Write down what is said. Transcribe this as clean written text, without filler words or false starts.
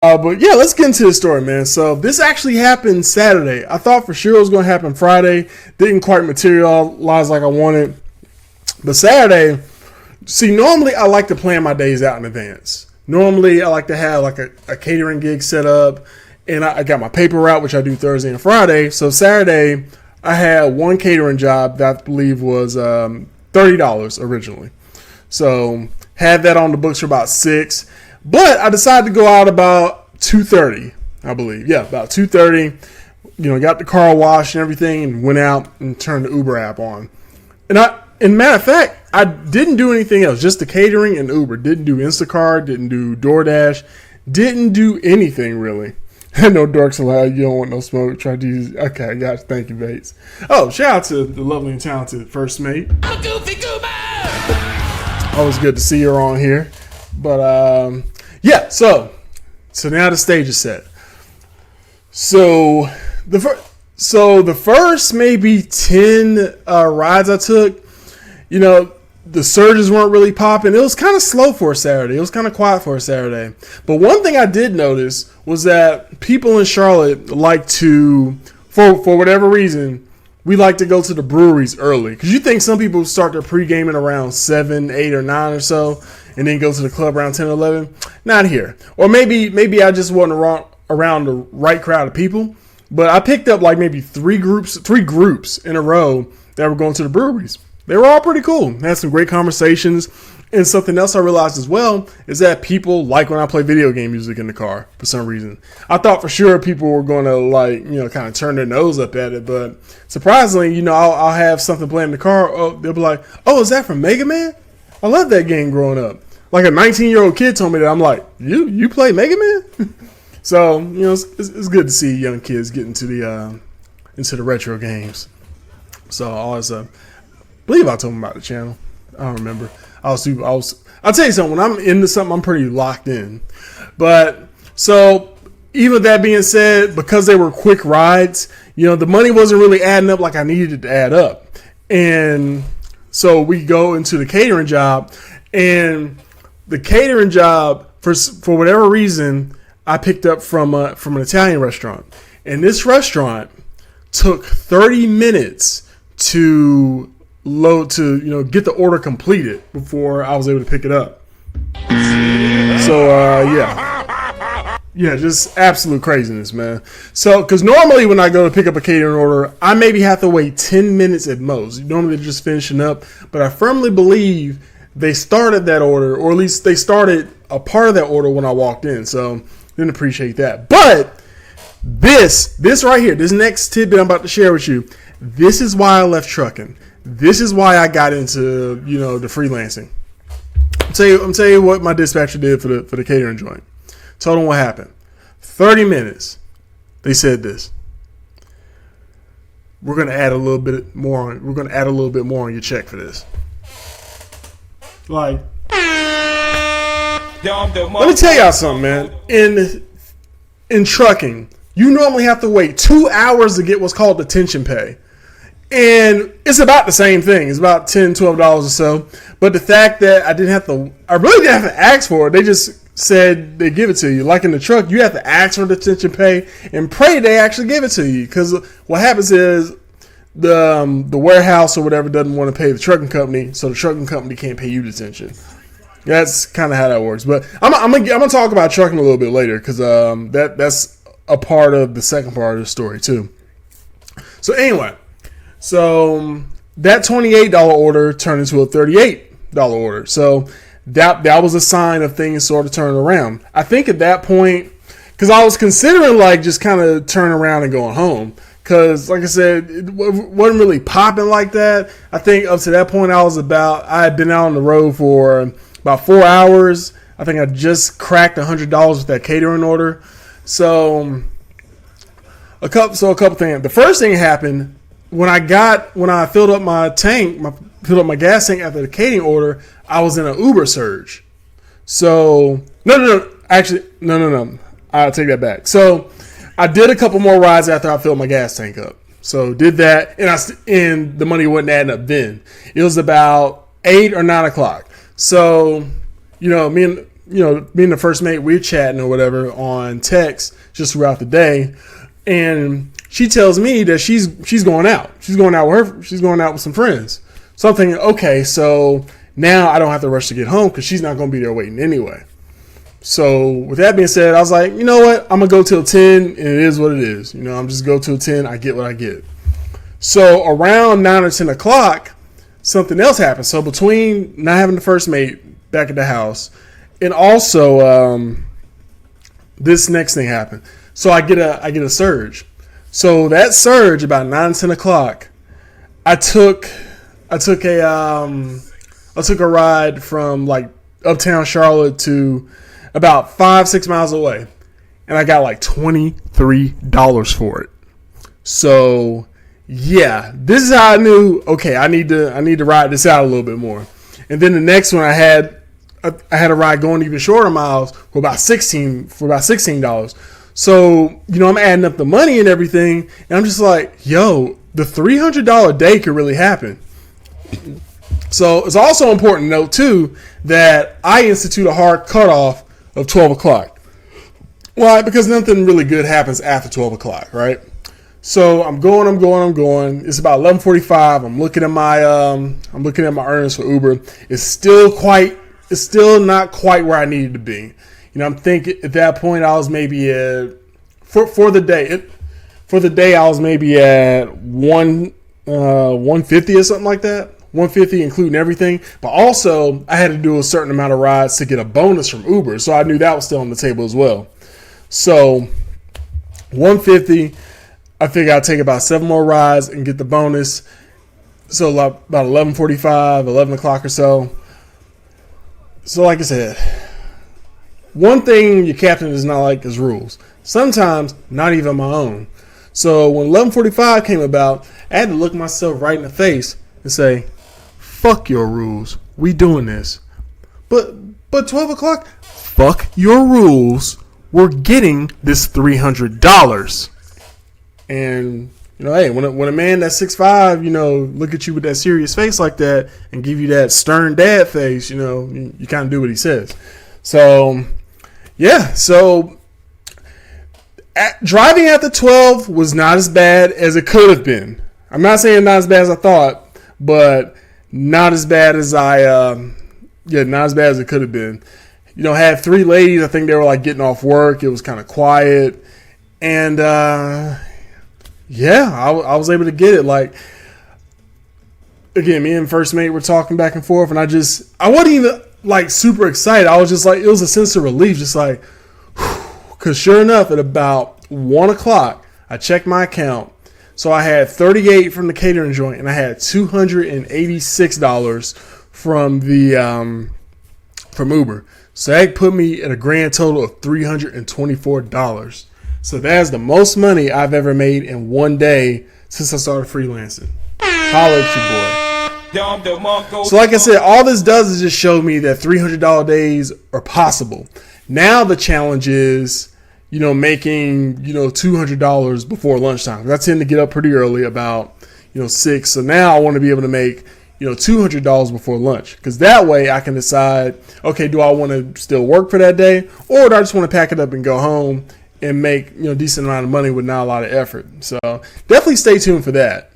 But yeah, let's get into the story, man. So this actually happened Saturday. I thought for sure it was going to happen Friday. Didn't quite materialize like I wanted. But Saturday, see, normally I like to plan my days out in advance. Normally I like to have like a catering gig set up, and I got my paper route, which I do Thursday and Friday. So Saturday, I had one catering job that I believe was $30 originally. So had that on the books for about $6. But I decided to go out about 2:30, I believe. Yeah, about 2:30. Got the car washed and everything, and went out and turned the Uber app on. And matter of fact, I didn't do anything else. Just the catering and Uber. Didn't do Instacart. Didn't do DoorDash. Didn't do anything really. No dorks allowed. You don't want no smoke. Try to use. Okay, gotcha. Thank you, Bates. Oh, shout out to the lovely and talented first mate. I'm a goofy goober. Always good to see her on here. But yeah, so now the stage is set. So the first maybe 10 rides I took, the surges weren't really popping. It was kind of slow for a Saturday. It was kind of quiet for a Saturday. But one thing I did notice was that people in Charlotte like to, for whatever reason, we like to go to the breweries early. Because you think some people start their pre-gaming around 7, 8, or 9 or so, and then go to the club around 10 or 11. Not here. Or maybe I just wasn't around the right crowd of people. But I picked up like maybe three groups in a row that were going to the breweries. They were all pretty cool. Had some great conversations. And something else I realized as well is that people like when I play video game music in the car for some reason. I thought for sure people were going to kind of turn their nose up at it. But surprisingly, I'll have something playing in the car. Oh, they'll be like, oh, is that from Mega Man? I love that game growing up. Like a 19-year-old kid told me that. I'm like, you play Mega Man? So, it's good to see young kids get into the retro games. So I'll tell them about the channel. I don't remember. I'll tell you something. When I'm into something, I'm pretty locked in. But so even that being said, because they were quick rides, the money wasn't really adding up like I needed it to add up. And so we go into the catering job, and the catering job for whatever reason I picked up from an Italian restaurant, and this restaurant took 30 minutes to get the order completed before I was able to pick it up. So yeah, just absolute craziness, man. So because normally when I go to pick up a catering order, I maybe have to wait 10 minutes at most. Normally they're just finishing up, but I firmly believe they started that order, or at least they started a part of that order when I walked in. So didn't appreciate that. But this right here, this next tidbit I'm about to share with you, this is why I left trucking. This is why I got into the freelancing. I'm tell you what my dispatcher did for the catering joint. Told them what happened. 30 minutes. They said this. We're gonna add a little bit more on your check for this. Like, let me tell y'all something, man. In trucking, you normally have to wait 2 hours to get what's called detention pay. And it's about the same thing. It's about $10, $12 or so. But the fact that I really didn't have to ask for it. They just said they give it to you. Like in the truck, you have to ask for detention pay and pray they actually give it to you. Because what happens is the warehouse or whatever doesn't want to pay the trucking company, so the trucking company can't pay you detention. That's kind of how that works. But I'm gonna talk about trucking a little bit later because that's a part of the second part of the story too. So anyway. So that $28 order turned into a $38 order. So that was a sign of things sort of turning around. I think at that point, because I was considering like just kind of turning around and going home. Because like I said, it wasn't really popping like that. I think up to that point I had been out on the road for about 4 hours. I think I just cracked $100 with that catering order. So a couple things. The first thing happened when I filled up my gas tank after the catering order, I was in an Uber surge. So no. I'll take that back. So I did a couple more rides after I filled my gas tank up. So did that, and the money wasn't adding up then. It was about 8 or 9 o'clock. So me and me and the first mate, we're chatting or whatever on text just throughout the day, and she tells me that she's going out. She's going out with some friends. So I'm thinking, okay, so now I don't have to rush to get home because she's not going to be there waiting anyway. So with that being said, I was like, you know what? I'm going to go till 10, and it is what it is. I'm just go till 10. I get what I get. So around 9 or 10 o'clock, something else happened. So between not having the first mate back at the house, and also this next thing happened. So I get a surge. So that surge about 9, 10 o'clock, I took a ride from like uptown Charlotte to about 5-6 miles away, and I got like $23 for it. So yeah, this is how I knew. Okay, I need to ride this out a little bit more. And then the next one I had a ride going even shorter miles for about $16. So I'm adding up the money and everything, and I'm just like, yo, the $300 day could really happen. So it's also important to note too that I institute a hard cutoff of 12 o'clock. Why? Because nothing really good happens after 12 o'clock, right? So I'm going. It's about 11:45. I'm looking at my earnings for Uber. It's still not quite where I needed to be. I'm thinking at that point I was maybe at for the day I was maybe at 150 or something like that. 150 including everything, but also I had to do a certain amount of rides to get a bonus from Uber, so I knew that was still on the table as well. So 150, I figured I'd take about 7 more rides and get the bonus. So about 11:45, 11 o'clock or so. So like I said, one thing your captain does not like is rules. Sometimes not even my own. So when 11:45 came about, I had to look myself right in the face and say, fuck your rules. We doing this. But 12 o'clock, fuck your rules. We're getting this $300. And, hey, when a man that's 6'5", look at you with that serious face like that and give you that stern dad face, you kind of do what he says. So, yeah. So, driving after 12 was not as bad as it could have been. I'm not saying not as bad as I thought, but not as bad as not as bad as it could have been. Had 3 ladies. I think they were like getting off work. It was kind of quiet, and I was able to get it. Like, again, me and first mate were talking back and forth, and I wasn't even like super excited. I was just like, it was a sense of relief, just like, because sure enough, at about 1 o'clock, I checked my account. So I had $38 from the catering joint, and I had $286 from from Uber. So that put me at a grand total of $324. So that's the most money I've ever made in one day since I started freelancing. Holla at your boy. So like I said, all this does is just show me that $300 days are possible. Now the challenge is, making, $200 before lunchtime. I tend to get up pretty early, about, 6. So now I want to be able to make, $200 before lunch. Because that way I can decide, okay, do I want to still work for that day? Or do I just want to pack it up and go home and make, decent amount of money with not a lot of effort? So definitely stay tuned for that.